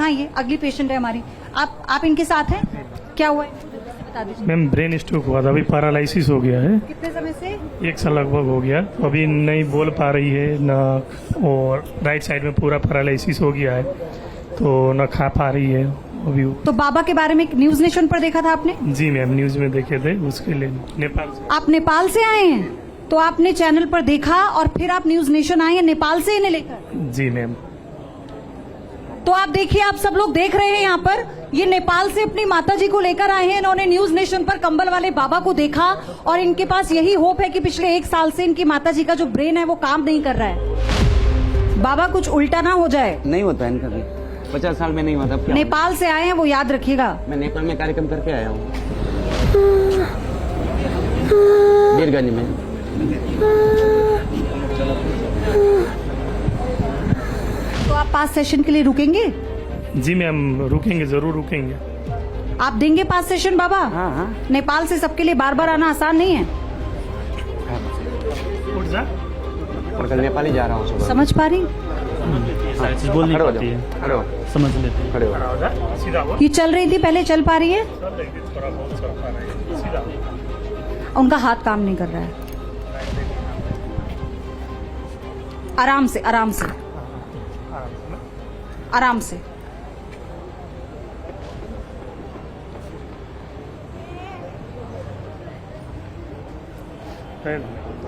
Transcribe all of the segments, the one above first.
यहाँ ये अगली पेशेंट है हमारी। आप इनके साथ हैं? क्या हुआ है बता दीजिए। मैम ब्रेन स्ट्रोक हुआ था, अभी पैरालिसिस हो गया है। कितने समय से? 1 साल लगभग हो गया। अभी नहीं बोल पा रही है ना, और राइट साइड में पूरा पैरालिसिस हो गया है, तो न खा पा रही है अभी। तो बाबा के बारे में न्यूज नेशन पर देखा था आपने? जी मैम, न्यूज में देखे थे, उसके लिए नेपाल से। आप नेपाल से आए हैं, तो आपने चैनल पर देखा और फिर आप न्यूज नेशन आए हैं नेपाल से इन्हें लेकर? जी मैम। तो आप देखिए, आप सब लोग देख रहे हैं यहाँ पर, ये नेपाल से अपनी माता जी को लेकर आए हैं। इन्होंने न्यूज नेशन पर कंबल वाले बाबा को देखा और इनके पास यही होप है कि पिछले 1 साल से इनकी माता जी का जो ब्रेन है वो काम नहीं कर रहा है। बाबा कुछ उल्टा ना हो जाए। नहीं होता इनका भी, 50 साल में नहीं होता। क्या नेपाल से आए हैं, वो याद रखिएगा। मैं नेपाल में कार्यक्रम करके आया हूँ, बीरगंज में। तो आप 5 सेशन के लिए रुकेंगे? जी मैम, रुकेंगे, जरूर रुकेंगे। आप देंगे 5 सेशन बाबा? हाँ हाँ। नेपाल से सबके लिए बार बार आना आसान नहीं है। उठ जा। और कल नेपाल ही जा रहा हूँ सुबह। समझ पा रही? बोल नहीं खड़े हो पाती जाओ, है, खड़े हो, समझ लेते हैं। खड़े हो। सीधा हो। ये चल रही थी पहले, चल पा रही है? थोड़ा बहुत चल पा रही है। सीधा हो। उनका हाथ काम नहीं कर रहा है। आराम से, आराम से, आराम से।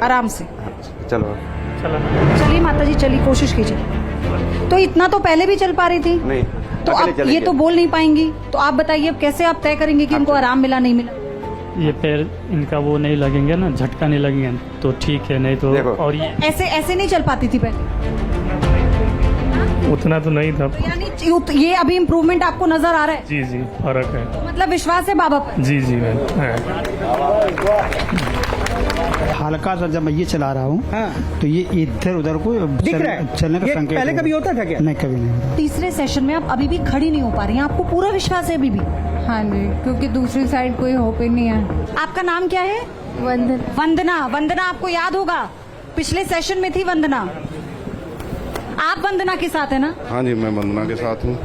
आराम से चलो। चला। चलिए माता जी, चलिए, कोशिश कीजिए। तो इतना तो पहले भी चल पा रही थी, नहीं तो अकेले अब चलेंगे। ये तो बोल नहीं पाएंगी, तो आप बताइए अब कैसे आप तय करेंगे कि इनको आराम मिला नहीं मिला? ये पैर इनका वो नहीं लगेंगे ना, झटका नहीं लगेंगे तो ठीक है, नहीं तो। देखो। और ये ऐसे ऐसे नहीं चल पाती थी पहले, उतना तो नहीं था। तो यानी ये अभी इम्प्रूवमेंट आपको नजर आ रहा है? जी जी, फर्क है। मतलब विश्वास है बाबा पर? जी जी मैम, है। हल्का सा जब मैं ये चला रहा हूँ, हाँ। तो ये इधर उधर को दिख रहा है? चलने का ये संकेत पहले हो कभी रहा होता था क्या? है। नहीं, कभी नहीं होता। तीसरे सेशन में आप अभी भी खड़ी नहीं हो पा रही हैं, आपको पूरा विश्वास है अभी भी? हाँ जी, क्योंकि दूसरी साइड कोई होप ही नहीं है। आपका नाम क्या है? वंदना। वंदना। वंदना आपको याद होगा, पिछले सेशन में थी वंदना। आप वंदना के साथ है ना? हाँ जी, मैं वंदना के साथ हूँ।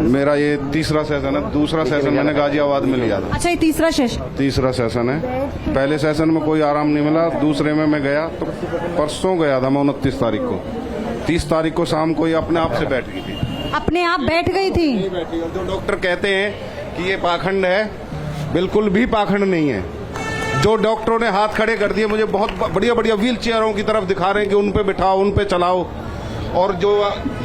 मेरा ये तीसरा सेशन है। दूसरा सेशन मैंने गाजियाबाद में लिया था। अच्छा, ये तीसरा सेशन? तीसरा सेशन है। पहले सेशन में कोई आराम नहीं मिला, दूसरे में मैं गया तो परसों गया था मैं 29 तारीख को। 30 तारीख को शाम को ये अपने आप से बैठ गई थी। अपने आप बैठ गई थी? जो डॉक्टर कहते हैं कि ये पाखंड है, बिल्कुल भी पाखंड नहीं है। जो डॉक्टरों ने हाथ खड़े कर दिए, मुझे बहुत बढ़िया बढ़िया व्हील चेयरों की तरफ दिखा रहे हैं कि उन पे बिठाओ, उन पे चलाओ। और जो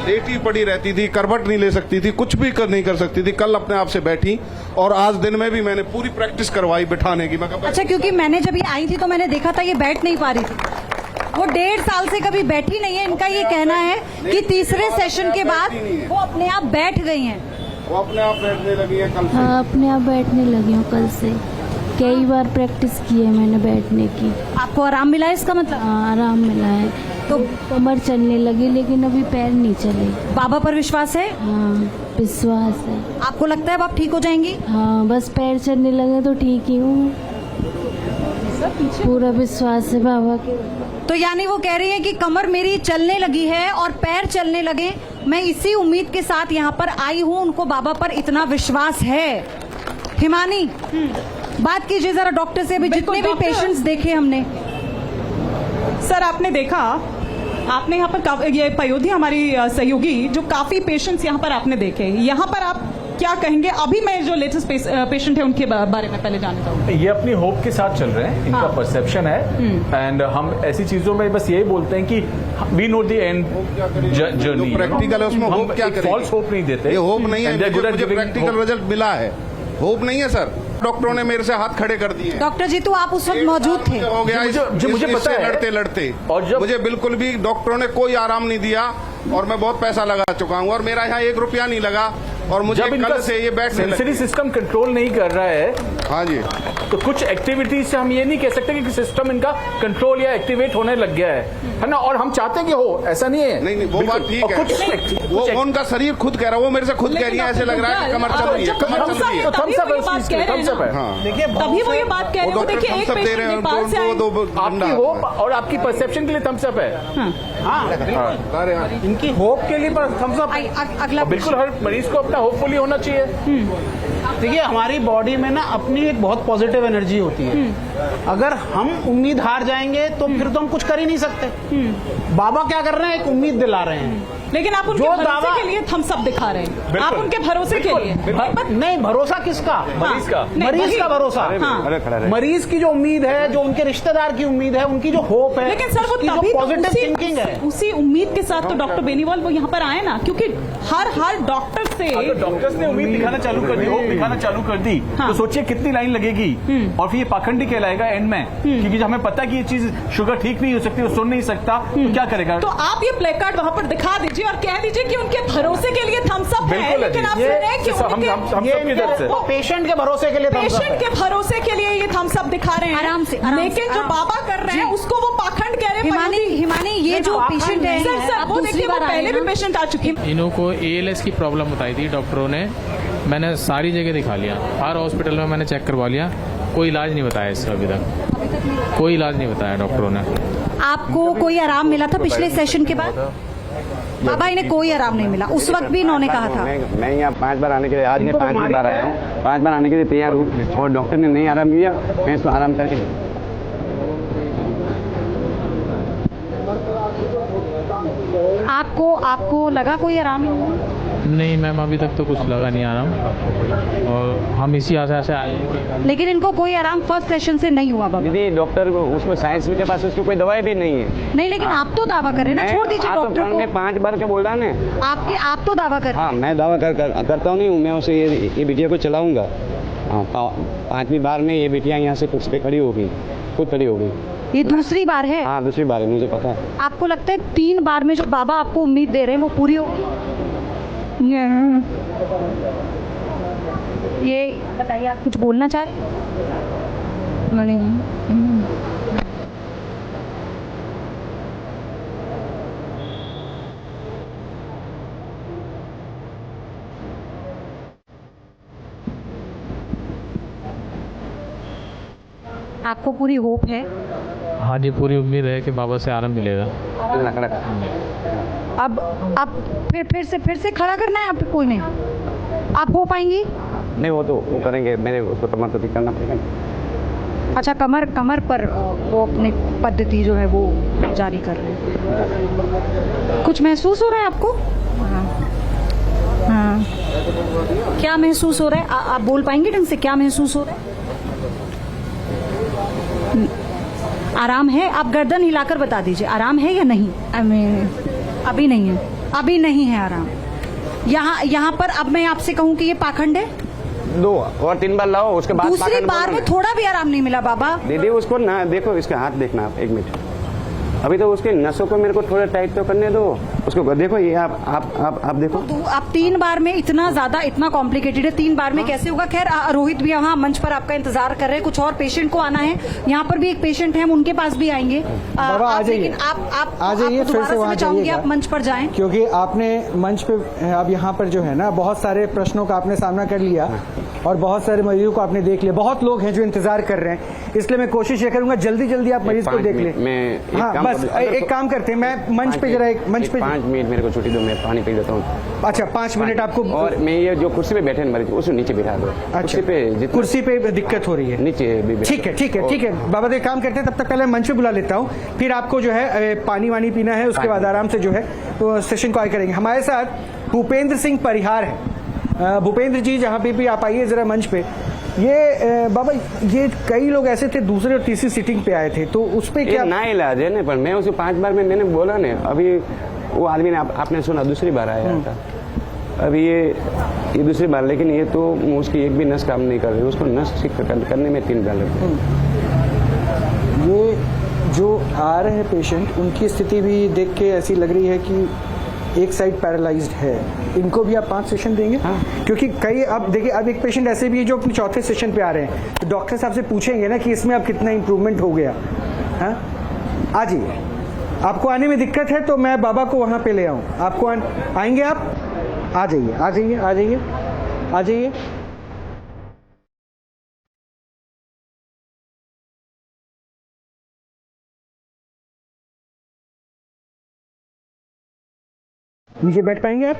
लेटी पड़ी रहती थी, करवट नहीं ले सकती थी, कुछ भी नहीं कर सकती थी, कल अपने आप से बैठी। और आज दिन में भी मैंने पूरी प्रैक्टिस करवाई बिठाने की। मैं अच्छा, क्योंकि मैंने जब ये आई थी तो मैंने देखा था ये बैठ नहीं पा रही थी। वो 1.5 साल से कभी बैठी नहीं है। इनका ये कहना है कि तीसरे सेशन के बाद वो अपने आप बैठ गई हैं। वो अपने आप बैठने लगी है कल से। हाँ, अपने आप बैठने लगी हूँ कल से। कई बार प्रैक्टिस की है मैंने बैठने की। आपको आराम मिला है इसका मतलब? हाँ, आराम मिला है। तो कमर चलने लगी, लेकिन अभी पैर नहीं चले। बाबा पर विश्वास है? हाँ, विश्वास है। आपको लगता है अब आप ठीक हो जाएंगी? हाँ, बस पैर चलने लगे तो ठीक ही हूँ। पूरा विश्वास है बाबा के। तो यानी वो कह रही है कि कमर मेरी चलने लगी है और पैर चलने लगे। मैं इसी उम्मीद के साथ यहाँ पर आई हूँ, उनको बाबा पर इतना विश्वास है। हिमानी, बात कीजिए जरा डॉक्टर से। अभी जितने भी पेशेंट्स देखे हमने। सर, आपने देखा, आपने यहाँ पर ये पयोधी हमारी सहयोगी, जो काफी पेशेंट्स यहाँ पर आपने देखे, यहाँ पर आप क्या कहेंगे? अभी मैं जो लेटेस्ट पेशेंट है उनके बारे में पहले जानना चाहूँगा। ये अपनी होप के साथ चल रहे हैं, इनका हाँ। परसेप्शन है। एंड हम ऐसी चीजों में बस यही बोलते हैं कि we know the end journey. Practical है उसमें होप क्या करेंगे? फॉल्स होप नहीं देते। ये होप नहीं है, मुझे प्रैक्टिकल रिजल्ट मिला है। होप नहीं है सर। डॉक्टरों ने मेरे से हाथ खड़े कर दिए। डॉक्टर जी, तो आप उस वक्त मौजूद थे? हो गया मुझे पता है। लड़ते लड़ते, और जब मुझे बिल्कुल भी डॉक्टरों ने कोई आराम नहीं दिया और मैं बहुत पैसा लगा चुका हूँ और मेरा यहाँ 1 रुपया नहीं लगा। और मुझे जब इनका कल से ये बैठ सेंसरी सिस्टम कंट्रोल नहीं कर रहा है, हाँ जी, तो कुछ एक्टिविटीज से हम ये नहीं कह सकते कि सिस्टम इनका कंट्रोल या एक्टिवेट होने लग गया है ना। और हम चाहते हैं कि हो, ऐसा नहीं है। नहीं वो बात ठीक और है, कुछ वो उनका शरीर खुद कह रहा है, वो मेरे से खुद कह रही है, ऐसे लग रहा है कि कमर चल रही है, कमर चल रही है। थम्सअप है। हाँ, तभी वो ये बात कह रहे हो। देखिए एक दे रहे पेशेंट नेपाल से आए, हैं, आपकी होप और आपकी परसेप्शन के लिए थम्सअप है। इनकी होप के लिए पर थम्स अप। अगला बिल्कुल हर मरीज को अपना होपफुली होना चाहिए। देखिए हमारी बॉडी में ना अपनी एक बहुत पॉजिटिव एनर्जी होती है। अगर हम उम्मीद हार जाएंगे तो फिर तो हम कुछ कर ही नहीं सकते। बाबा क्या कर रहे हैं, एक उम्मीद दिला रहे हैं। लेकिन आप उनके भरोसे के लिए थम्सअप दिखा रहे हैं। आप उनके भरोसे के लिए नहीं, भरोसा किसका? मरीज का। मरीज का भरोसा। अरे खड़ा रहे। मरीज की जो उम्मीद है, जो उनके रिश्तेदार की उम्मीद है, उनकी जो होप है, लेकिन सर वो उसकी जो तभी पॉजिटिव थिंकिंग है, उसी उम्मीद के साथ तो डॉक्टर बेनीवाल वो यहाँ पर आए ना, क्योंकि हर डॉक्टर से अगर डॉक्टर्स ने उम्मीद दिखाना चालू कर दी, होप दिखाना चालू कर दी, तो सोचिए कितनी लाइन लगेगी और फिर ये पाखंडी कहलाएगा एंड में। क्योंकि हमें पता है कि ये चीज शुगर ठीक नहीं हो सकती, वो सुन नहीं सकता, तो क्या करेगा? तो आप ये प्ले कार्ड वहां पर दिखा दीजिए और कह दीजिए कि उनके भरोसे के लिए थम्स अप है। बिल्कुल लेकिन आप सुन रहे हैं कि हम सबकी तरफ से पेशेंट के भरोसे के लिए thumbs up है। पेशेंट के भरोसे के लिए ये थम्स अप दिखा रहे हैं आराम से, लेकिन जो बाबा कर रहे हैं उसको वो पाखंड कह रहे हैं। हिमानी ये जो पेशेंट है सर आप वो दूसरी देखिए, वो बार आए पहले हैं भी पेशेंट आ चुके हैं। इन्हों को ALS की प्रॉब्लम बताई थी डॉक्टरों ने। मैंने सारी जगह दिखा लिया, हर हॉस्पिटल में मैंने चेक करवा लिया, कोई इलाज नहीं बताया इसका अभी तक, कोई इलाज नहीं बताया डॉक्टरों ने। आपको कोई आराम मिला था पिछले सेशन के बाद? बाबा इन्हें कोई आराम नहीं मिला, उस वक्त भी इन्होंने कहा था। मैं यहाँ 5 बार आने के लिए, आज मैं 5 बार आया हूँ, 5 बार आने के लिए तैयार हूँ और डॉक्टर ने नहीं आराम दिया, मैं इसको आराम करके। आपको लगा कोई आराम? नहीं मैम, अभी तक तो कुछ लगा नहीं आराम, और हम इसी आशा से आए हैं। लेकिन इनको कोई आराम फर्स्ट सेशन से नहीं हुआ बाबा? दीदी डॉक्टर उसको साइंस के पास उसको कोई दवाई भी नहीं है। नहीं, लेकिन आप तो दावा करें ना, छोड़ दीजिए डॉक्टर को। 5 बार क्या बोल रहा है आप तो दावा करें। हाँ, मैं दावा करता हूँ, नहीं मैं उसे ये बिटिया को चलाऊंगा। हाँ, 5वीं बार में ये बिटिया यहाँ से कुछ पे खड़ी होगी, खुद खड़ी होगी। ये दूसरी बार है? हाँ, दूसरी बार है, मुझे पता है। आपको लगता है 3 बार में जो बाबा आपको उम्मीद दे रहे हैं वो पूरी होगी? ये बताइए, आप कुछ बोलना चाह रहे हैं? आपको पूरी होप है? हाँ जी, पूरी उम्मीद है कि बाबा से आराम मिलेगा। अब फिर से खड़ा करना है आपको? कोई नहीं, आप हो पाएंगी? नहीं, वो करेंगे, मेरे उसको कमर तो ठीक करना पड़ेगा। अच्छा, कमर पर वो अपनी पद्धति जो है वो जारी कर रहे हैं। कुछ महसूस हो रहा है आपको? हाँ। क्या महसूस हो रहा है? आप बोल पाएंगे ढंग से? क्या महसूस हो रहा है? आराम है? आप गर्दन हिलाकर बता दीजिए, आराम है या नहीं? अभी नहीं है, अभी नहीं है आराम। यहाँ पर अब मैं आपसे कहूँ कि ये पाखंड है? 2 और 3 बार लाओ, उसके बाद दूसरी बार में थोड़ा भी आराम नहीं मिला बाबा? दीदी उसको ना देखो, इसका हाथ देखना आप 1 मिनट। अभी तो उसके नसों को मेरे को थोड़ा टाइट तो करने दो, उसको देखो। ये आप देखो। आप 3 बार में इतना कॉम्प्लिकेटेड है, 3 बार में कैसे होगा? खैर, रोहित भी यहाँ मंच पर आपका इंतजार कर रहे हैं, कुछ और पेशेंट को आना है। यहाँ पर भी एक पेशेंट है, हम उनके पास भी आएंगे। लेकिन आप आ जाइए, फिर से वहाँ चाहूंगी आप मंच पर जाएं, क्योंकि आपने मंच पे अब यहाँ पर जो है ना बहुत सारे प्रश्नों का आपने सामना कर लिया और बहुत सारे मरीजों को आपने देख लिया। बहुत लोग हैं जो इंतजार कर रहे हैं, इसलिए मैं कोशिश ये करूंगा जल्दी आप मरीज को देख लें। हाँ, बस एक काम करते हैं, मैं मंच पे जरा 5 मिनट मेरे को छुट्टी दो, मैं पानी पी लेता हूँ। अच्छा, 5 मिनट आपको। और मैं ये जो कुर्सी पे बैठे मरीज उसको नीचे बिठा दो। अच्छा, कुर्सी पे दिक्कत हो रही है, नीचे। ठीक है बाबा, तो एक काम करते हैं, तब तक पहले मंच पे बुला लेता हूँ, फिर आपको जो है पानी वानी पीना है, उसके बाद आराम से जो है तो सेशन को आगे करेंगे। हमारे साथ भूपेंद्र सिंह परिहार है। भूपेंद्र जी, जहाँ पे भी आप आइए जरा मंच पे। ये बाबा, ये कई लोग ऐसे थे दूसरे और तीसरी सीटिंग पे आए थे, तो उस पे क्या ना इलाज है ना? पर मैं उसे 5 बार में मैंने बोला ना, अभी वो आदमी ने आपने सुना दूसरी बार आया था, अभी ये दूसरी बार, लेकिन ये तो उसकी एक भी नस काम नहीं कर रही, उसको नस ठीक करने में 3 बार लगते हैं। ये जो आ रहे हैं पेशेंट, उनकी स्थिति भी देख के ऐसी लग रही है कि एक साइड पैरालाइज्ड है, इनको भी आप 5 सेशन देंगे? क्योंकि कई अब देखिए, अब एक पेशेंट ऐसे भी है जो अपने चौथे सेशन पे आ रहे हैं, तो डॉक्टर साहब से पूछेंगे ना कि इसमें अब कितना इंप्रूवमेंट हो गया। हाँ, आ जाइए। आपको आने में दिक्कत है तो मैं बाबा को वहाँ पे ले आऊँ, आपको आएंगे आप? आ जाइए, आ जाइए, आ जाइए, आ जाइए। नीचे बैठ पाएंगे आप?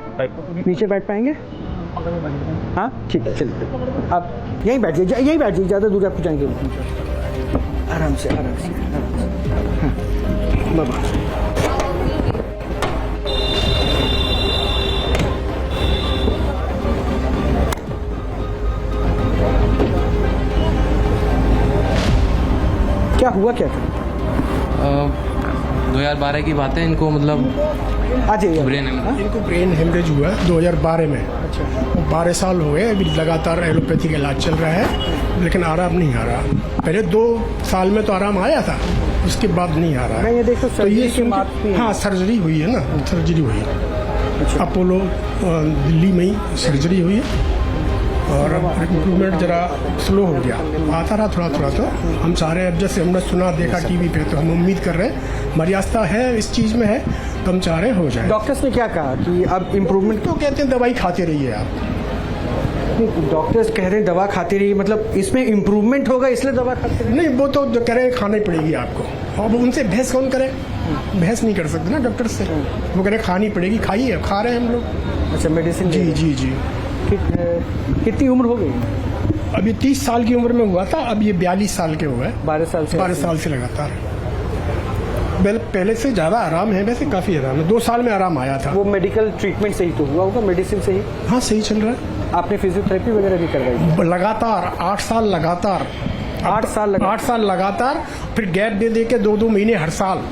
नीचे बैठ पाएंगे? हाँ ठीक है, चलिए आप यहीं बैठ जाइए, यहीं बैठ जाइए, ज़्यादा दूर आपको जाएंगे। आराम से, आराम से, आराम से। हाँ बाबा, क्या हुआ, क्या था? 2012 की बात है, इनको मतलब आ जाइए। ब्रेन इनको ब्रेन हेमरेज हुआ है 2012 में। अच्छा, 12 साल हो गए, अभी लगातार एलोपैथी का इलाज चल रहा है, लेकिन आराम नहीं आ रहा। पहले 2 साल में तो आराम आया था, उसके बाद नहीं आ रहा है। मैं ये देखो, तो ये हाँ, सर्जरी हुई है ना, सर्जरी हुई है। अच्छा। अपोलो दिल्ली में ही सर्जरी हुई है और इम्प्रूवमेंट जरा स्लो हो गया, आता रहा थोड़ा थोड़ा। तो हम सारे अब जैसे हमने सुना देखा टीवी पे, तो हम उम्मीद कर रहे हैं, हमारी आस्था है इस चीज़ में है, तो हम चाह रहे हो जाए। डॉक्टर्स ने क्या कहा कि अब इम्प्रूवमेंट? तो कहते हैं दवाई खाते रहिए आप। डॉक्टर्स कह रहे हैं दवा खाते रहिए, मतलब इसमें इम्प्रूवमेंट होगा इसलिए दवा खाते रहिए? नहीं, वो तो जो कह रहे हैं खानी पड़ेगी आपको। अब उनसे बहस कौन करे? बहस नहीं कर सकते ना डॉक्टर से, वो कह रहे खानी पड़ेगी, खाइए, खा रहे हैं हम लोग। अच्छा, मेडिसिन? जी जी जी। कितनी उम्र हो गई? अभी 30 साल की उम्र में हुआ था, अब ये 42 साल के हो गए। 12 साल से? 12 साल से लगातार। पहले से ज़्यादा आराम है, वैसे काफ़ी आराम है, 2 साल में आराम आया था। वो मेडिकल ट्रीटमेंट से ही तो हुआ होगा, मेडिसिन से ही? हाँ, सही चल रहा है। आपने फिजियोथेरेपी वगैरह भी करवाई? लगातार 8 साल लगातार। 8 साल लगातार, फिर गैप दे दे के 2-2 महीने हर साल।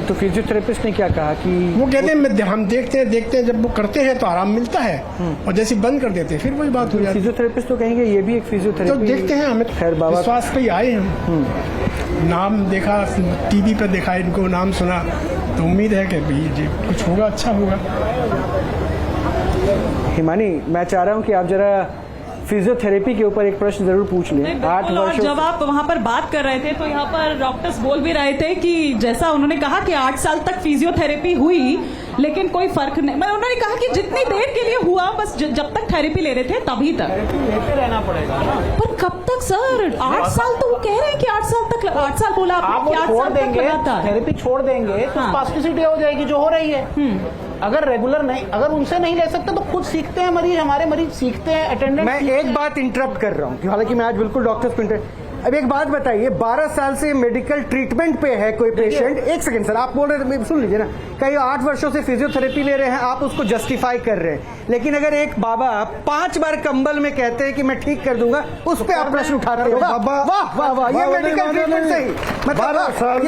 तो फिजियोथेरेपिस्ट ने क्या कहा कि? वो कहते हैं हम देखते हैं जब वो करते हैं तो आराम मिलता है, और जैसे बंद कर देते हैं फिर वही बात हो जाती है। फिजियोथेरेपिस्ट तो कहेंगे ये भी एक फिजियोथेरेपी। तो देखते हैं, हमें खैर बाबा विश्वास पे ही आए हम, नाम देखा, टीवी पे देखा, इनको नाम सुना, तो उम्मीद है कि जी कुछ होगा, अच्छा होगा। हिमानी, मैं चाह रहा हूँ कि आप जरा फिजियोथेरेपी के ऊपर एक प्रश्न जरूर पूछ लें। 8 वर्षों जब आप वहाँ पर बात कर रहे थे तो यहाँ पर डॉक्टर्स बोल भी रहे थे कि जैसा उन्होंने कहा कि 8 साल तक फिजियोथेरेपी हुई लेकिन कोई फर्क नहीं, मैं उन्होंने कहा कि जितनी देर के लिए हुआ, बस जब तक थेरेपी ले रहे थे तभी तक लेते रहना पड़ेगा ना। पर कब तक सर? 8 साल तो वो कह रहे हैं कि 8 साल तक, 8 साल बोला आप आपने, 8 छोड़ साल तक देंगे, लगातार थेरेपी छोड़ देंगे तो हाँ। स्पास्टिसिटी हो जाएगी जो हो रही है। अगर रेगुलर नहीं, अगर उनसे नहीं ले सकते तो खुद सीखते हैं मरीज, हमारे मरीज सीखते हैं, अटेंडेंट। मैं एक बात इंटरप्ट कर रहा हूँ, हालांकि मैं आज बिल्कुल डॉक्टर्स को अब एक बात बताइए, 12 साल से मेडिकल ट्रीटमेंट पे है कोई पेशेंट, एक सेकंड सर, आप बोल रहे थे, सुन लीजिए ना, कई 8 वर्षों से फिजियोथेरेपी ले रहे हैं, आप उसको जस्टिफाई कर रहे हैं, लेकिन अगर एक बाबा 5 बार कंबल में कहते हैं कि मैं ठीक कर दूंगा, उस पे आप प्रश्न उठाते हो? वाह वाह वाह, ये मेडिकल ट्रीटमेंट से ही मतलब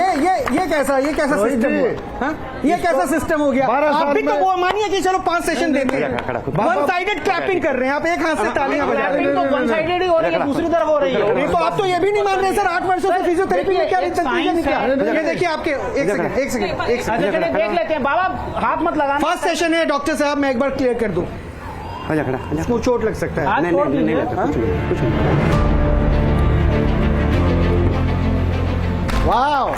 ये कैसा सिस्टम हुआ? ये कैसा सिस्टम हो गया? आप भी तो वो मानिए कि चलो 5 सेशन देते हैं, वन साइडेड क्लैपिंग कर रहे हैं आप, एक हाथ से तालियां बजा रहे हैं। तो वन साइडेड ही हो रही है, दूसरी तरफ हो रही है। तो आप तो ये भी नहीं मान रहे सर, 8 वर्षों से फिजियोथेरेपी में क्या नतीजा निकला? ये देखिए आपके, एक सेकंड देख लेते हैं बाबा, हाथ मत लगाना। फर्स्ट सेशन है डॉक्टर साहब, मैं एक बार क्लियर कर दूं, इसको चोट लग सकता है। वाह,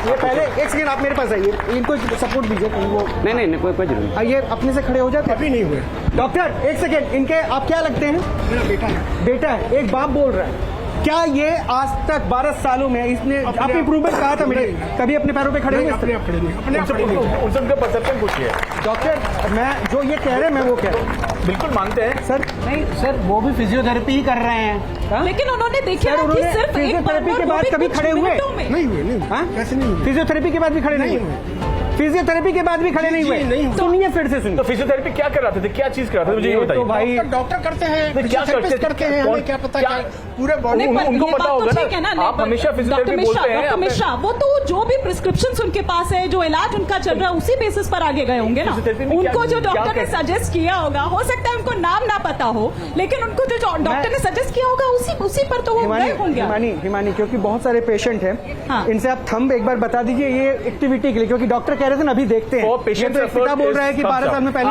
ये पहले एक सेकंड आप मेरे पास आइए, इनको सपोर्ट दीजिए कहीं वो। नहीं कोई जरूरत। आइए, अपने से खड़े हो जाते। अभी नहीं हुए डॉक्टर एक सेकंड, इनके आप क्या लगते हैं? मेरा बेटा है। बेटा है, एक बाप बोल रहा है, क्या ये आज तक 12 सालों में इसने आप इम्प्रूवमेंट कहा था मेरे? कभी अपने पैरों पे खड़े हुए? अपने आप खड़े नहीं, उनसे परसेप्शन पूछिए। डॉक्टर मैं जो ये कह रहे हैं मैं वो कह रहा हूँ, बिल्कुल मानते हैं सर। नहीं सर, वो भी फिजियोथेरेपी ही कर रहे हैं, लेकिन उन्होंने देखिए ना कि सिर्फ फिजियोथेरेपी के बाद कभी खड़े हुए नहीं हुए? कैसे नहीं हुए? फिजियोथेरेपी के बाद भी खड़े नहीं हुए? फिजियोथेरेपी के बाद भी खड़े नहीं हुए? नहीं। सुनिए फिर से सुनिए। तो फिजियोथेरेपी क्या कराते थे, क्या चीज कराते थे, मुझे ये बताइए। तो भाई डॉक्टर करते हैं, क्या करते हैं, हमें क्या पता, क्या पूरे बॉडी उनको पता होगा ना। आप हमेशा फिजियोथेरेपी बोलते हैं। डॉक्टर मिश्रा, वो तो जो भी प्रिस्क्रिप्शन उनके पास है, जो इलाज उनका चल रहा है, उसी बेसिस पर आगे गए होंगे ना। उनको जो डॉक्टर ने सजेस्ट किया होगा, हो सकता है उनको नाम ना पता हो, लेकिन उनको जो डॉक्टर ने सजेस्ट किया होगा उसी पर तो वो गए होंगे। हिमानी, क्योंकि बहुत सारे पेशेंट हैं, हाँ। इनसे आप थंब एक बार बता दीजिए ये एक्टिविटी के लिए, क्योंकि डॉक्टर कह रहे थे ना अभी देखते हैं। पेशेंट पिता बोल रहा है कि 12 साल में पहले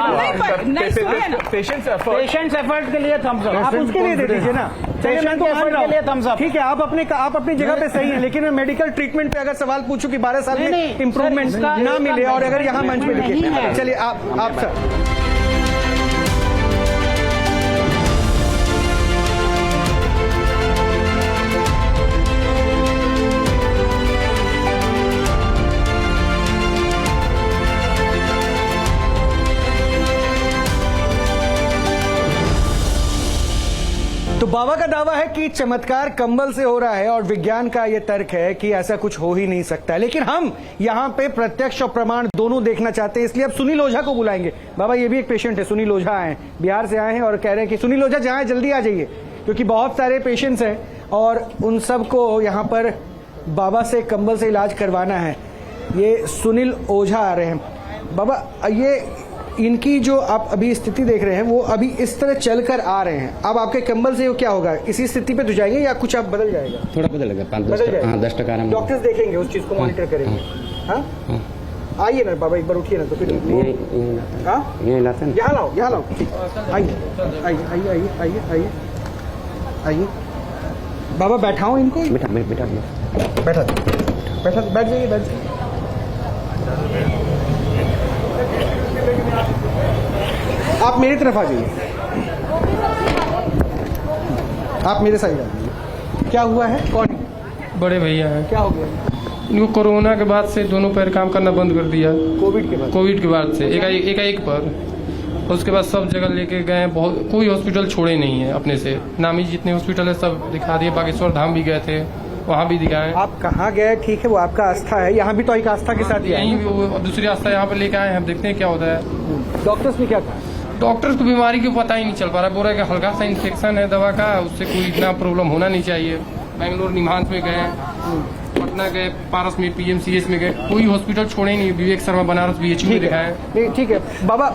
नहीं सुनिए ना, पेशेंट्स एफर्ट के लिए थम्स अप। आप उसके लिए दे दीजिए ना। चलिए, मैं तो मान रहा हूं। ठीक है, आप अपनी जगह पे सही है, लेकिन मैं मेडिकल ट्रीटमेंट पे अगर सवाल पूछूं कि 12 साल में इंप्रूवमेंट ना मिले और अगर यहाँ मंच पे लिखे, चलिए आप सर। तो बाबा का दावा है कि चमत्कार कंबल से हो रहा है और विज्ञान का यह तर्क है कि ऐसा कुछ हो ही नहीं सकता, लेकिन हम यहाँ पे प्रत्यक्ष और प्रमाण दोनों देखना चाहते हैं, इसलिए अब सुनील ओझा को बुलाएंगे। बाबा ये भी एक पेशेंट है, सुनील ओझा आए, बिहार से आए हैं और कह रहे हैं कि सुनील ओझा जहां जल्दी आ जाइए, क्योंकि बहुत सारे पेशेंट्स हैं और उन सबको यहाँ पर बाबा से कंबल से इलाज करवाना है। ये सुनील ओझा आ रहे हैं। बाबा ये इनकी जो आप अभी स्थिति देख रहे हैं वो अभी इस तरह चलकर आ रहे हैं, अब आपके कंबल से क्या होगा, इसी स्थिति पे तो जाएंगे या कुछ आप बदल जाएगा? थोड़ा बदलेगा, 10% डॉक्टर्स देखेंगे, उस चीज को मॉनिटर करेंगे। हाँ आइए ना बाबा, एक बार उठिए ना तो फिर यही लाते हैं। यहाँ लाओ आइए आइए बाबा, बैठाओ इनको। बैठ जाइए। आप मेरी तरफ आ जाइए, आप मेरे साइड आ जाइए। क्या हुआ है? कौन? बड़े भैया हैं। क्या हो गया इनको? कोरोना के बाद से दोनों पैर काम करना बंद कर दिया। कोविड के बाद से एक पर उसके बाद सब जगह लेके गए, बहुत कोई हॉस्पिटल छोड़े नहीं है अपने से। नामी जितने हॉस्पिटल है सब दिखा दिए, बागेश्वर धाम भी गए थे, वहाँ भी दिखाए। आप कहाँ गए? ठीक है, वो आपका आस्था है, यहाँ भी तो एक आस्था के साथ यहीं दूसरी आस्था यहाँ पे लेके आए हैं, हम देखते हैं क्या होता है। डॉक्टर्स ने क्या कहा? डॉक्टर्स को बीमारी को पता ही नहीं चल पा रहा, बोल रहे कि हल्का सा इन्फेक्शन है दवा का, उससे कोई इतना प्रॉब्लम होना नहीं चाहिए। बेंगलोर निमांस में गए, पटना गए, पारस में PMCH में गए, कोई हॉस्पिटल छोड़े नहीं। विवेक शर्मा बनारस BHU में दिखाए। ठीक है बाबा,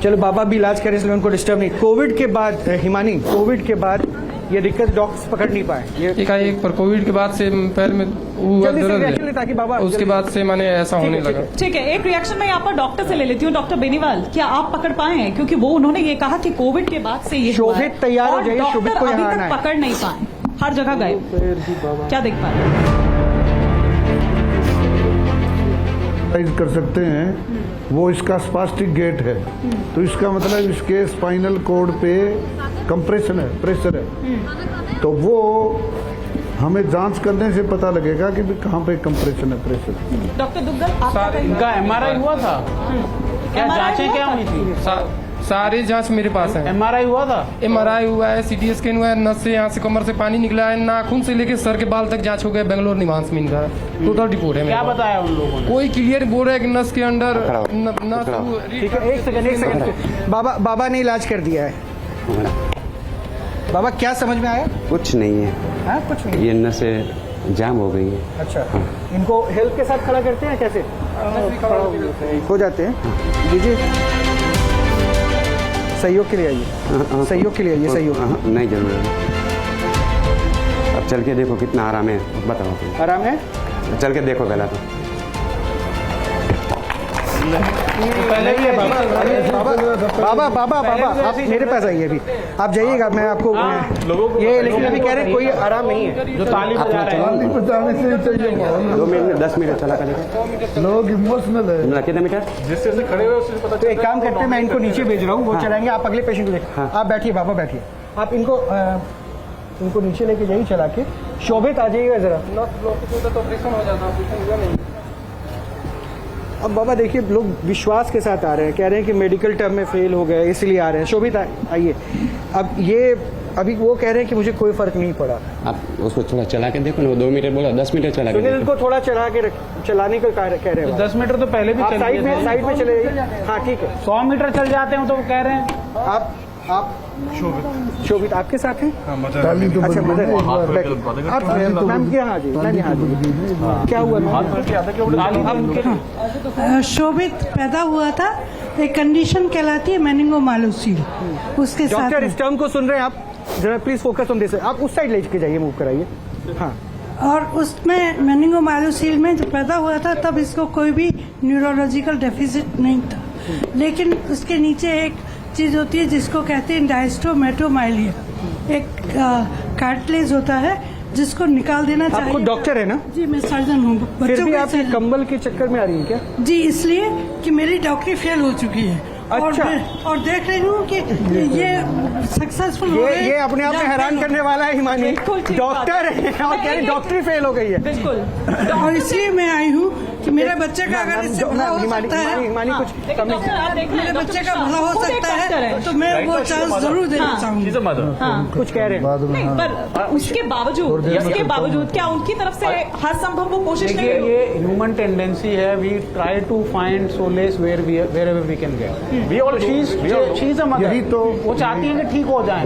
चलो बाबा भी इलाज करें, इसलिए उनको डिस्टर्ब नहीं। कोविड के बाद हिमानी, कोविड के बाद ये दिक्कत डॉक्टर्स पकड़ नहीं पाए, ये एक पर कोविड के बाद से पैर में ताकि बाबा उसके बाद से मैंने ऐसा होने लगा। ठीक है, एक रिएक्शन मैं यहाँ पर डॉक्टर से ले लेती हूँ। डॉक्टर बेनीवाल, क्या आप पकड़ पाए हैं? क्योंकि वो उन्होंने ये कहा कि कोविड के बाद से ये शोभित तैयार हो जाइए, शोभित को यहाँ आना है। पकड़ नहीं पाए, हर जगह गए, क्या देख पाए? कर सकते हैं, वो इसका स्पास्टिक गेट है, तो इसका मतलब इसके स्पाइनल कॉर्ड पे कंप्रेशन है, प्रेशर है, तो वो हमें जांच करने से पता लगेगा कि कहाँ पे कंप्रेशन है, प्रेशर। डॉक्टर दुग्गल, इनका MRI हुआ था क्या? जांचें क्या हुई थी? सारे जांच मेरे पास है। MRI हुआ था? MRI हुआ है, CT स्कैन हुआ है, नस से यहाँ से कमर से पानी निकला है, नाखून से लेके सर के बाल तक जांच हो गया। बेंगलोर निवास में इनका टोटल रिपोर्ट है। क्या बताया उन लोगों ने? कोई क्लियर बोल रहा है कि नस के अंदर ठीक है, एक सेकंड बाबा ने इलाज कर दिया है। बाबा क्या समझ में आया? कुछ नहीं है। हाँ, कुछ नहीं, ये नसें जाम हो गई है। अच्छा, इनको हेल्प के साथ खड़ा करते हैं कैसे? हो जाते हैं। दीजिए, सहयोग के लिए आइए, सहयोग के लिए आइए, सहयोग। नहीं जरूर, अब चल के देखो कितना आराम है, बताओ। आराम है? चल के देखो पहला तो। पहले ही है बाबा आप मेरे पास आइए, अभी आप जाइएगा, मैं आपको ये, लेकिन अभी कह रहे हैं कोई आराम नहीं है। जो ताली बजा रहे हैं, बजाने से चाहिए 2 मिनट 10 मिनट चला कर लोग इमोशनल है। कितने मीटर? जिससे से खड़े हुए उससे पता। तो एक काम करते हैं, मैं इनको नीचे भेज रहा हूँ, वो चलाएंगे, आप अगले पेशेंट को लेकर। आप बैठिए बाबा, बैठिए, आप इनको नीचे लेके जाइए चला के। शोभित आ जाइएगा जरा। अब बाबा देखिए, लोग विश्वास के साथ आ रहे हैं, कह रहे हैं कि मेडिकल टर्म में फेल हो गए इसलिए आ रहे हैं। शोभित आइए। अब ये अभी वो कह रहे हैं कि मुझे कोई फर्क नहीं पड़ा। आप उसको थोड़ा चला के देखो ना, वो 2 मीटर बोला, 10 मीटर चला के सुनील को थोड़ा चलाने को कह रहे हैं। 10 मीटर तो पहले भी साइड में चले जाइए। हाँ ठीक है, 100 मीटर चल जाते हैं तो वो कह रहे हैं। आप शोभित आपके साथ हैं? अच्छा मदर, आप मैम के यहाँ आ जाइए, मैम यहाँ आ जाइए। क्या हुआ? शोभित पैदा हुआ था एक कंडीशन कहलाती है मेनिंगोमाइलोसिल, उसके साथ डॉक्टर में। इस टर्म को सुन रहे हैं आप? जरा प्लीज फोकस ऑन दिस। आप उस साइड लेके जाइए, मूव कराइए। हाँ, और उसमें मेनिंगोमाइलोसिल में जब पैदा हुआ था तब इसको कोई भी न्यूरोलॉजिकल डेफिसिट नहीं था, लेकिन उसके नीचे एक चीज होती है जिसको कहते हैं डायस्टोमेटोमाइलिया, एक कार्टिलेज होता है जिसको निकाल देना चाहिए। आप खुद डॉक्टर है ना? जी, मैं सर्जन हूँ। फिर बच्चों भी का आप ये सर्जन। कंबल के चक्कर में आ रही है क्या? जी, इसलिए कि मेरी डॉक्टरी फेल हो चुकी है। अच्छा। और देख रही हूँ कि ये सक्सेसफुल हो गए। ये अपने आप में हैरान करने वाला है हिमानी। डॉक्टर है और कह रही डॉक्टरी फेल हो गई है। बिल्कुल। और इसलिए मैं आई हूँ कि मेरे बच्चे का अगर इससे भला हो सकता है, हिमानी कुछ कमी मेरे बच्चे का भला हो सकता है तो मैं वो चांस जरूर देना चाहूंगी। कुछ कह रहे हैं। नहीं, पर उसके बावजूद क्या उनकी तरफ से हर संभव वो कोशिश नहीं देखिए, ये ह्यूमन टेंडेंसी है। We try to find solace wherever we can get. We all she's a mother. यही तो वो चाहती है कि ठीक हो जाए।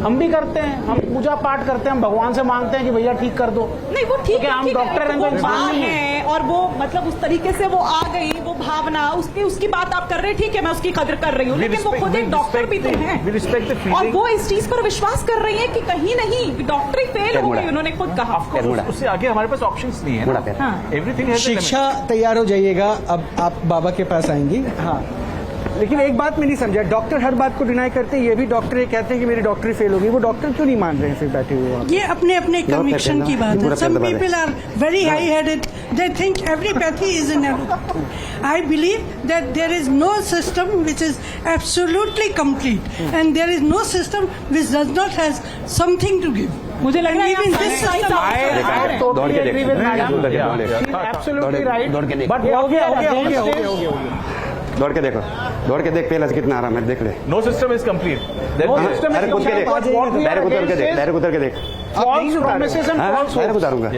हम भी करते हैं, हम पूजा पाठ करते हैं, हम भगवान से मांगते हैं कि भैया ठीक कर दो। नहीं, वो ठीक है, हम डॉक्टर हैं तो इंसान नहीं है, और वो मतलब उस तरीके से वो आ गई, वो भावना उसकी बात आप कर रहे हैं, ठीक है, मैं उसकी कदर कर रही हूँ, लेकिन वो खुद एक डॉक्टर भी तो है, और वो इस चीज पर विश्वास कर रही है कि कहीं नहीं डॉक्टरी फेल हो गई, उन्होंने खुद कहा। उससे आगे हमारे पास ऑप्शंस नहीं है ना। एवरीथिंग शिक्षा तैयार हो जाइएगा, अब आप बाबा के पास आएंगी। हाँ, लेकिन एक बात मैं नहीं समझा, डॉक्टर हर बात को डिनाई करते हैं, ये भी डॉक्टर ये कहते हैं कि मेरी डॉक्टरी फेल होगी, वो डॉक्टर क्यों नहीं मान रहे हैं फिर बैठे हुए वहाँ? ये अपने अपने कन्विक्शन की बात है। Some people are very high headed, they think every pathy is in everything. I believe that there is no system which is absolutely complete and there is no system which does not has something to give. मुझे लग रहा है दौड़ के देखो, दौड़ के देख पहले कितना आराम है, देख ले। No system is complete. Direct उतर के देख, डायरेक्ट उतर के देख, डायरेक्ट उतर के देख। डायरेक्ट उतारूंगा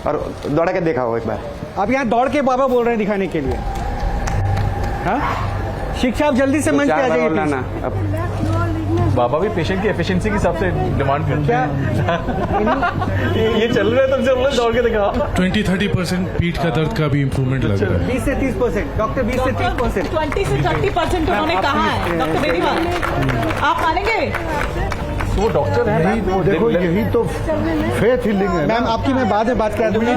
और दौड़ा के देखा हो एक बार। आप यहाँ दौड़ के बाबा बोल रहे हैं दिखाने के लिए। हाँ, शिक्षा आप जल्दी से मंच पे आ जाइए please। बाबा भी पेशेंट की एफिशिएंसी के हिसाब से डिमांड करते हैं। ये चल रहा है तो हमसे बोला दौड़ के दिखा। 20-30% पीठ का दर्द का भी इम्प्रूवमेंट लग रहा है। 20 से 30%, डॉक्टर 20 से 30%। 20 से 30% उन्होंने कहा है डॉक्टर बेनीवाल, आप मानेंगे? वो डॉक्टर है यही तो देखो, यही तो फेथ हीलिंग है। मैम आपकी मैं बाद में बात करा दूंगी।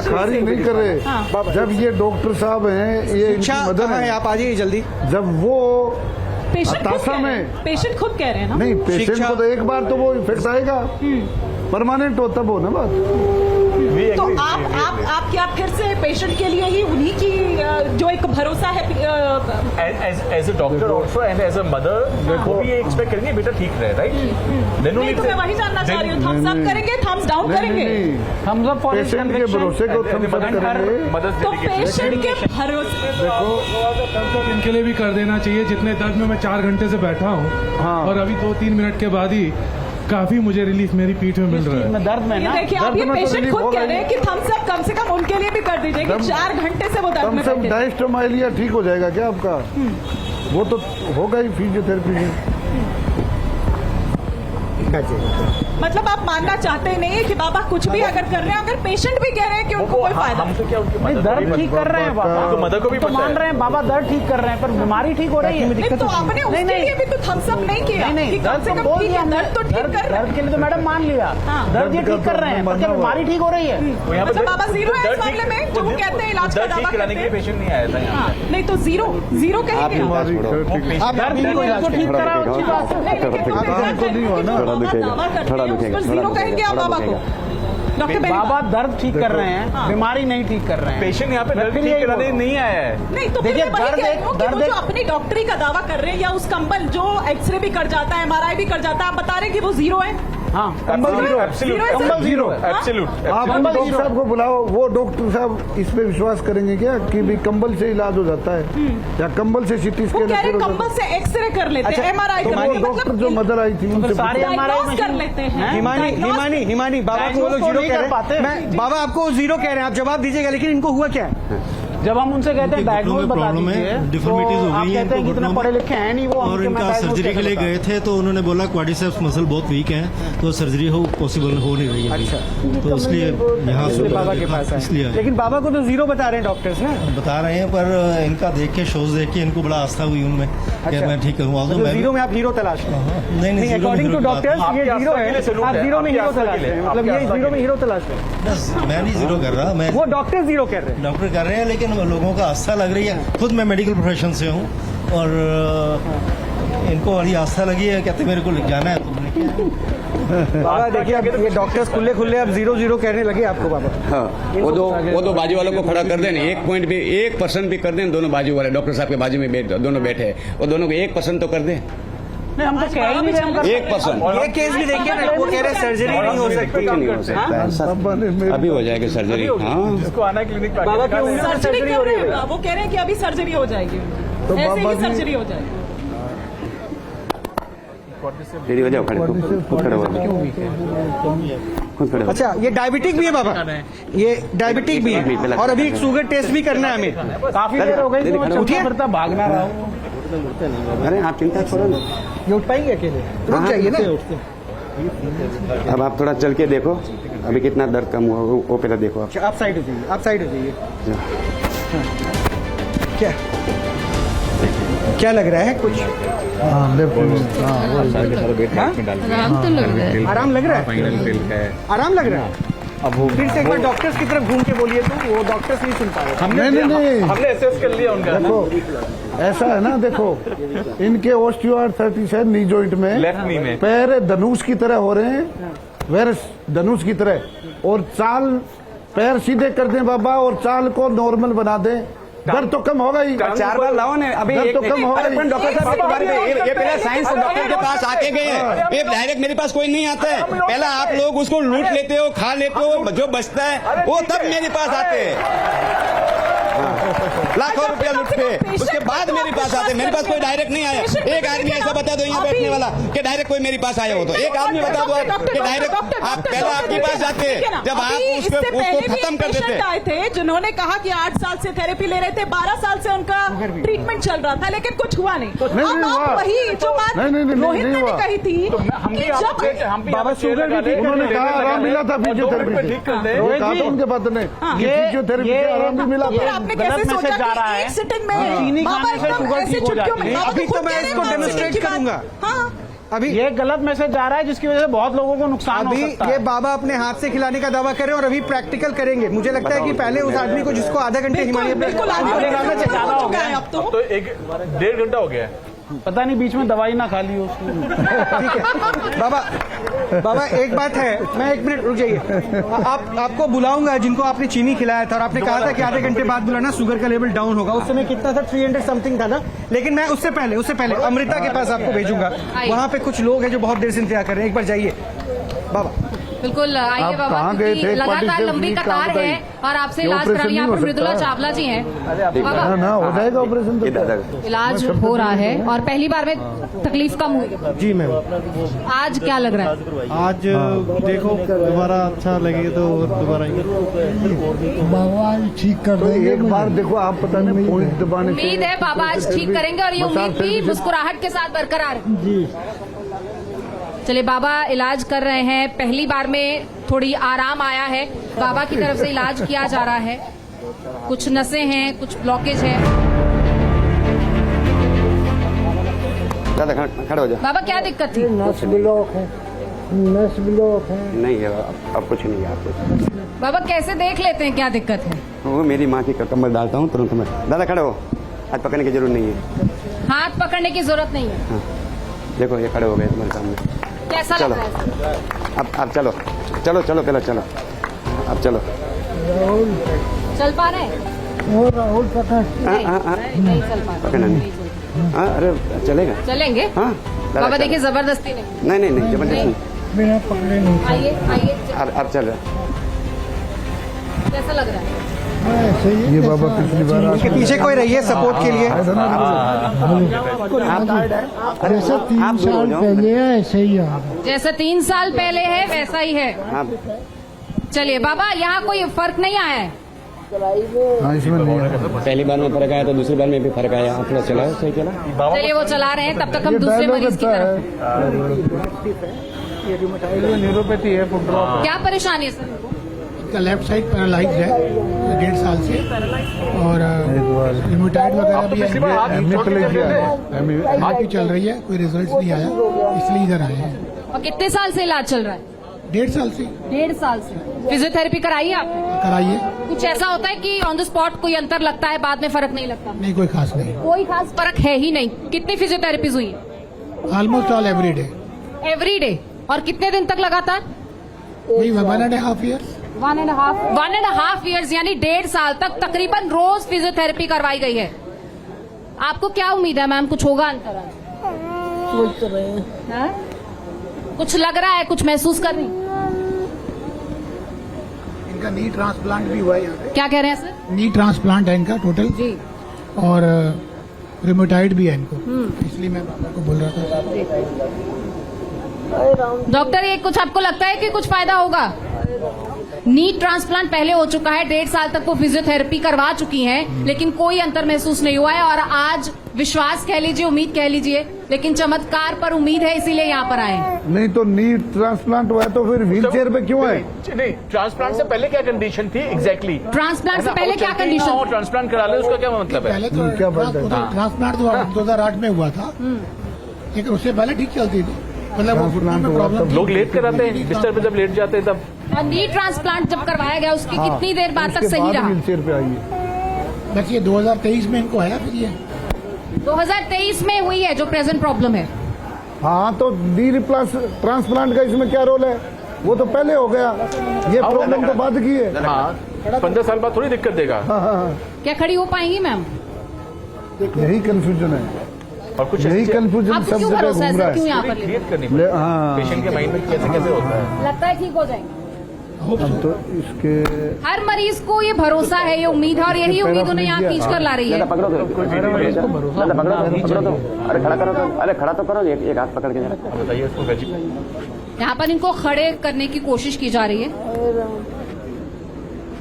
खारिज नहीं कर रहे। जब ये डॉक्टर साहब हैं, ये मदद है, आप आ जाइए जल्दी। जब वो पेशेंट खुद कह रहे हैं ना। नहीं, पेशेंट को तो एक बार तो वो इफेक्ट आएगा, परमानेंट हो तब हो ना बात। तो आप क्या फिर से पेशेंट के लिए ही उन्हीं की जो एक भरोसा है as a doctor also and as a mother, देखो भी एक्सपेक्ट करेंगे बेटा ठीक रहे, राइट? नहीं, तो मैं वही जानना चाह रही हूँ, थम्स अप करेंगे, थम्स डाउन करेंगे? थम्स अप फॉर पेशेंट के भरोसे को थम्स अप करेंगे। तो पेशेंट के भरोसे देखो, इनके लिए भी कर देना चाहिए। जितने दर्द में मैं 4 घंटे से बैठा हूँ और अभी 2-3 मिनट के बाद ही काफी मुझे रिलीफ मेरी पीठ में मिल रहा है। दर्द में ना, देखिए, आप ये पेशेंट खुद कह रहे हैं कि थम्स अप कम से कम उनके लिए भी कर दीजिए कि 4 घंटे से वो दर्द में बैठे। डायस्टोमाइलिया ठीक हो जाएगा क्या आपका? वो तो होगा ही फिजियोथेरेपी में। मतलब आप मानना चाहते नहीं है कि बाबा कुछ भी अगर कर रहे हैं, अगर पेशेंट भी कह रहे हैं कि उनको कोई फायदा हम तो क्या उनकी मदद दर्द ठीक कर रहे हैं बाबा, तो मदद को भी तो मान रहे हैं बाबा दर्द ठीक कर रहे हैं, पर बीमारी ठीक हो रही है। नहीं, तो आपने उसके लिए भी तो थम्स अप नहीं किया। नहीं, कम से कम ठीक है, दर्द तो ठीक कर रहे हैं। दर्द के लिए तो मैडम मान लिया, दर्द ये ठीक कर रहे हैं, पर क्या बीमारी ठीक हो रही है? मतलब बाबा जीरो है इस मामले में, जो वो कहते हैं इलाज का दावा करते हैं। पेशेंट नहीं आया था यहाँ। नहीं, तो जीरो कहेंगे आप दर्द ठीक करा, अच्छी बात है, जीरो कहेंगे आप बाबा को। डॉक्टर बाबा दर्द ठीक कर रहे हैं, बीमारी नहीं ठीक कर रहे हैं। पेशेंट यहाँ पे दर्द ठीक कराने नहीं आया है। नहीं, तो देखिए दर्द जो अपनी डॉक्टरी का दावा कर रहे हैं, या उस कंबल जो एक्सरे भी कर जाता है, MRI भी कर जाता है, आप बता रहे हैं कि वो जीरो है। हाँ, कंबल जीरो, कंबल जीरो, एब्सोल्यूट। आप डॉक्टर साहब को बुलाओ, वो डॉक्टर साहब इस पे विश्वास करेंगे क्या कि भी कंबल से इलाज हो जाता है या कंबल से सीटी स्कैन? कंबल से एक्सरे कर लेते हैं, MRI कर लेते हैं, डॉक्टर जो मदर आई थी उनसे सारे MRI कर लेते हैं। हिमानी बाबा को वो लोग जीरो कह रहे हैं। बाबा आपको जीरो कह रहे हैं, आप जवाब दीजिएगा, लेकिन इनको हुआ क्या है? जब हम उनसे कहते हैं डायग्नोज बता दीजिए, डिफॉर्मिटीज हो आप गई कहते हैं कि इतने पढ़े लिखे हैं नहीं वो, और इनका सर्जरी के लिए गए थे तो उन्होंने बोला क्वाड्रिसेप्स मसल बहुत वीक है, तो सर्जरी हो पॉसिबल हो नहीं रही है। अच्छा, तो इसलिए यहाँ से बाबा के पास इसलिए लेकिन बाबा को तो जीरो बता रहे हैं डॉक्टर्स ना, बता रहे हैं, पर इनका देख के शोज देख के इनको बड़ा आस्था हुई उनमें कि मैं ठीक करूँगा। जीरो में आप हीरो तलाश रहे हैं? नहीं, अकॉर्डिंग टू डॉक्टर्स ये जीरो है, आप जीरो में हीरो तलाश रहे हैं, मतलब ये जीरो में हीरो तलाश रहे हैं। मैं नहीं जीरो कर रहा, मैं वो डॉक्टर जीरो कर रहे हैं, डॉक्टर कर रहे हैं, लेकिन लोगों का आस्था लग रही है। खुद मैं मेडिकल प्रोफेशन से हूँ और इनको बड़ी आस्था लगी है, कहते मेरे को जाना है तो मैंने किया। बाबा देखिए अब ये डॉक्टर्स खुले अब जीरो कहने लगे आपको बाबा। हाँ, वो दो बाजू वालों को खड़ा कर दें, 1% भी 1% भी कर दें, दोनों बाजू वाले डॉक्टर साहब के बाजू में दोनों बैठे हैं, वो दोनों को 1% तो कर दें। नहीं, हम तो कह ही नहीं रहे, 1%। ये केस भी देखिए ना, वो कह रहे सर्जरी नहीं हो सकती, नहीं हो सकता, अभी हो जाएगी सर्जरी। हाँ, इसको आना क्लिनिक पे बाबा की उम्र में सर्जरी हो रही है, वो कह रहे हैं कि अभी सर्जरी हो जाएगी, तो ऐसे बाबा ही जी- सर्जरी हो जाएगी। रेडी हो जाओ, खड़े खुद खड़े हो खुद खड़े हो। अच्छा ये डायबिटिक भी है बाबा, ये डायबिटिक भी है और अभी एक शुगर टेस्ट भी करना है हमें। काफी देर हो गई, तो उठिए, भागना रहा हूँ। अरे आप चिंता छोड़ो ना, ये उठ पाएंगे अकेले? रुक जाइए ना। अब आप थोड़ा चल के देखो अभी कितना दर्द कम हुआ, वो पहले देखो आप। आप साइड हो जाइए, आप साइड हो जाइए। क्या क्या लग रहा है कुछ? हाँ लेफ्ट आराम तो लग रहा है। आराम लग रहा है? आराम लग रहा है? अब फिर से एक बार डॉक्टर्स की तरफ घूम के बोलिए, तो वो डॉक्टर्स नहीं सुन पा रहे। नहीं हमने एसेस कर लिया उनका। देखो ऐसा है ना, देखो इनके ऑस्टियोआर्थराइटिस है नी जॉइंट में, लेफ्ट नी में पैर धनुष की तरह हो रहे हैं, वेरस धनुष की तरह, और चाल पैर सीधे कर दें बाबा और चाल को नॉर्मल बना दें, दर्द तो कम होगा ही। 4 बार लाओ ने अभी दर्द तो कम होगा ही। डॉक्टर साहब एक बार ये पहले साइंस डॉक्टर के पास आके गए हैं, ये डायरेक्ट मेरे पास कोई नहीं आता है, पहला आप लोग उसको लूट लेते हो, खा लेते हो, जो बचता है वो तब मेरे पास आते हैं। लाखों रुपया लूट के उसके बाद मेरे पास आते, मेरे पास कोई डायरेक्ट नहीं आया। एक आदमी ऐसा बता दो यहाँ बैठने वाला कि डायरेक्ट कोई मेरे पास आया हो, तो एक आदमी बता दो आप कि डायरेक्ट आप पहले आपके पास जाते जब आप उसको खत्म कर देते। आए थे जिन्होंने कहा कि 8 साल से थेरेपी ले रहे थे, 12 साल से उनका ट्रीटमेंट चल रहा था, लेकिन कुछ हुआ नहीं। अब आप वही जो बात रोहित ने कही थी कि जब बाबा शुगर भी ठीक, उन्होंने कहा आराम मिला था फिजियोथेरेपी से, उनके बाद ने फिजियोथेरेपी से आराम भी मिला था। आपने कैसे सोचा कि एक सिटिंग में चीनी बाबा खाने से एकदम शुगर ऐसे ठीक हो चुटकियों जाती में है। बाबा अभी खुद तो मैं कह रहे इसको हैं डेमोन्स्ट्रेट की बात। करूंगा। हाँ, अभी ये गलत मैसेज जा रहा है जिसकी वजह से बहुत लोगों को नुकसान हो अभी सकता ये है। बाबा अपने हाथ से खिलाने का दावा कर रहे हैं और अभी प्रैक्टिकल करेंगे। मुझे लगता है कि पहले उस आदमी को जिसको आधा घंटे हिमालय बिल्कुल आगे लगाना चाहिए, ज्यादा हो गया है अब तो। तो 1.5 घंटा हो गया है। पता नहीं बीच में दवाई ना खा ली हो उसने। ठीक है बाबा एक बात है, मैं 1 मिनट रुक जाइए। आपको बुलाऊंगा जिनको आपने चीनी खिलाया था और आपने कहा था कि आधे घंटे बाद बुलाना, शुगर का लेवल डाउन होगा। उस समय कितना था? 300 समथिंग था ना। लेकिन मैं उससे पहले अमृता के पास आपको भेजूंगा। वहाँ पे कुछ लोग हैं जो बहुत देर से इंतजार कर रहे हैं। एक बार जाइए बाबा। बिल्कुल आइए आप बाबा, कहाँ गए क्योंकि थे? लगातार पार्टी से लंबी फ्री कतार काम है बताइए। और आपसे ये इलाज ऑपरेशन कराने यहाँ नहीं पर हो मृदुला सकता। चावला जी हैं। बाबा ना हो जाएगा ऑपरेशन तो इलाज हो रहा है और पहली बार में तकलीफ कम हुई। जी मैम, आज क्या लग रहा है? आज देखो दोबारा अच्छा लगे तो दोबारा बाबा ठीक कर देंगे। एक बार देखो आप पता नहीं पॉइंट दबाने से उम्मीद है बाबा आज ठीक करेंगे और ये उम्मीद भी मुस्कुराहट के साथ बरकरार है। जी चलिए बाबा इलाज कर रहे हैं, पहली बार में थोड़ी आराम आया है, बाबा की तरफ से इलाज किया जा रहा है। कुछ नसें हैं, कुछ ब्लॉकेज है। दादा खड़े हो जाओ। बाबा क्या दिक्कत थी? नस ब्लॉक है, नस ब्लॉक है। नहीं है अब कुछ नहीं है आपको। बाबा कैसे देख लेते हैं क्या दिक्कत है? वो मेरी माँ की कमर डालता हूँ तुरंत मैं। दादा खड़े हो, हाथ पकड़ने की जरूरत नहीं है। हाथ पकड़ने की जरूरत नहीं है। हाँ। देखो ये खड़े हो गए तुम्हारे सामने। कैसा चलो लग रहा है? अब चलो पहले चलो, अब चलो। चल पा रहे हैं? राहुल पकड़ नहीं चल पा रहे। पकड़ना नहीं। हाँ अरे चलेगा। चलेंगे? हाँ बाबा देखिए जबरदस्ती नहीं। नहीं जबरदस्ती नहीं। बिना पकड़े नहीं। आइए अब चल रहा। कैसा लग रहा है? ये बाबा पिछली बार उनके पीछे कोई रही है सपोर्ट के लिए। जैसे 3 साल पहले ऐसे ही जैसा 3 साल पहले है वैसा ही है। हाँ चलिए बाबा यहाँ कोई फर्क नहीं आया है? हाँ इसमें नहीं है। पहली बार में फर्क आया तो दूसरी बार में भी फर्क आया, अपना चला सही चला। चलिए वो चला रहे हैं, तब तक हम दूसरे मरीज की तरफ। न्यूरोपैथी है, फुट ड्रॉप। क्या परेशानी है सर? इसका लेफ्ट साइड पैरालाइज है 1.5 साल से, और रिमोटाइड वगैरह भी हाथ चल रही है, कोई रिजल्ट नहीं आया, इसलिए इधर आए हैं। और कितने साल से इलाज चल रहा है? 1.5 साल से 1.5 साल से। फिजियोथेरेपी कराई है आपने? कराइए। कुछ ऐसा होता है कि ऑन द स्पॉट कोई अंतर लगता है, बाद में फर्क नहीं लगता? नहीं, कोई खास नहीं, कोई खास फर्क है ही नहीं। कितनी फिजियोथेरेपीज हुई है? Almost all every day. Every day. और कितने दिन तक लगातार? वही 1.5 ईयर। 1.5 ईयर्स, यानी 1.5 साल तक तकरीबन रोज फिजियोथेरेपी करवाई गई है। आपको क्या उम्मीद है मैम, कुछ होगा अंतर? सोच रहे हैं। हाँ? कुछ लग रहा है, कुछ महसूस कर रही? इनका नी ट्रांसप्लांट भी हुआ है यहाँ पे। क्या कह रहे हैं सर? नी ट्रांसप्लांट है इनका टोटल जी। और रिमोटाइड भी है इनको, इसलिए मैं बाबा को बोल रहा था। डॉक्टर, ये कुछ आपको लगता है कि कुछ फायदा होगा? नी ट्रांसप्लांट पहले हो चुका है, 1.5 साल तक वो फिजियोथेरेपी करवा चुकी हैं, लेकिन कोई अंतर महसूस नहीं हुआ है। और आज विश्वास कह लीजिए, उम्मीद कह लीजिए, लेकिन चमत्कार पर उम्मीद है, इसीलिए यहाँ पर आए हैं। नहीं तो नी ट्रांसप्लांट हुआ है तो फिर व्हील चेयर पे क्यों है? नहीं, ट्रांसप्लांट से पहले क्या कंडीशन थी एग्जैक्टली? ट्रांसप्लांट से पहले क्या कंडीशन? ट्रांसप्लांट करा ले, उसका क्या मतलब है? पहले तो ट्रांसप्लांट 2008 में हुआ था, लेकिन उससे पहले ठीक चलती थी। मतलब प्रॉब्लम लोग लेट कराते हैं, बिस्तर पे जब लेट जाते हैं तब। और नी ट्रांसप्लांट जब करवाया गया, उसकी कितनी देर बाद तक सही रहा? व्हील चेयर पे आई है। बस ये 2023 में इनको आया, फिर ये 2023 में हुई है जो प्रेजेंट प्रॉब्लम है। हाँ तो नी ट्रांसप्लांट का इसमें क्या रोल है? वो तो पहले हो गया, ये प्रॉब्लम तो बाद की है। हाँ, 15 साल बाद थोड़ी दिक्कत देगा। क्या खड़ी हो पाएंगी मैम? यही कंफ्यूजन है, और कुछ यही कंफ्यूजन आपको सब क्यों जगह भरोसा है घूम रहा सर, क्यों है। यहाँ पर क्रिएट करनी ले- पड़ेगी हाँ। पेशेंट के माइंड में कैसे कैसे होता है। लगता है ठीक हो जाएंगे? अब तो इसके हर मरीज को ये भरोसा है, ये उम्मीद है, और यही उम्मीद उन्हें यहाँ खींच कर ला रही है। पकड़ो तो, अरे खड़ा करो तो, अरे खड़ा तो करो, एक हाथ पकड़ के जरा। बताइए उसको यहाँ पर इनको खड़े करने की कोशिश की जा रही है।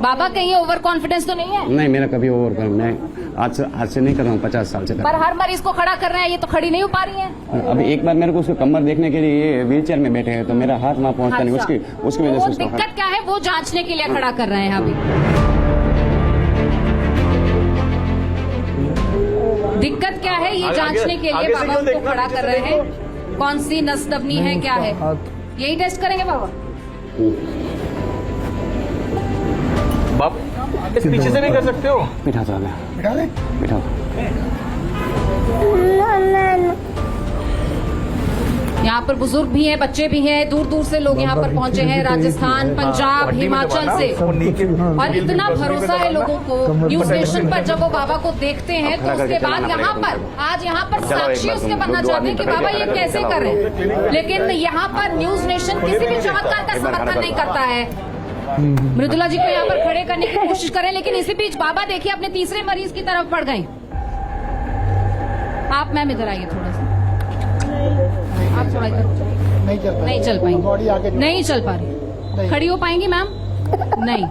बाबा, कहीं ओवर कॉन्फिडेंस तो नहीं है? नहीं, मेरा कभी ओवर कर, मैं आज से नहीं कर रहा हूँ, 50 साल से कर पर रहा हर मरीज को खड़ा कर रहे हैं, ये तो खड़ी नहीं हो पा रही है। हूँ। अब एक बार मेरे को उसको कमर देखने के लिए व्हील चेयर में बैठे हैं, तो मेरा हाथ वहाँ पहुँचता नहीं, उसकी वजह वो से उसको दिक्कत क्या है, वो जांचने के लिए खड़ा कर रहे हैं अभी। दिक्कत क्या है, ये जांचने के लिए बाबा उनको खड़ा कर रहे हैं। कौन सी नस दबनी है, क्या है, यही टेस्ट करेंगे बाबा। बाप इस पीछे से भी कर सकते हो। बिठा दो, बिठा दो। यहाँ पर बुजुर्ग भी हैं, बच्चे भी हैं, दूर दूर से लोग यहाँ पर पहुंचे हैं, राजस्थान, पंजाब, हिमाचल से। और इतना भरोसा है लोगों को न्यूज नेशन पर, जब वो बाबा को देखते हैं तो उसके बाद यहाँ पर आज यहाँ पर साक्षी उसके बनना चाहते हैं कि बाबा ये कैसे कर रहे हैं। लेकिन यहाँ पर न्यूज नेशन किसी भी चमत्कार का समर्थन नहीं करता है। मृदुला जी को यहाँ पर खड़े करने की कोशिश करें, लेकिन इसी बीच बाबा देखिए अपने तीसरे मरीज की तरफ बढ़ गए। आप मैम इधर आइए थोड़ा सा, आप थोड़ा इधर नहीं चल पाएंगी, नहीं चल पा रही। खड़ी हो पाएंगी मैम? नहीं।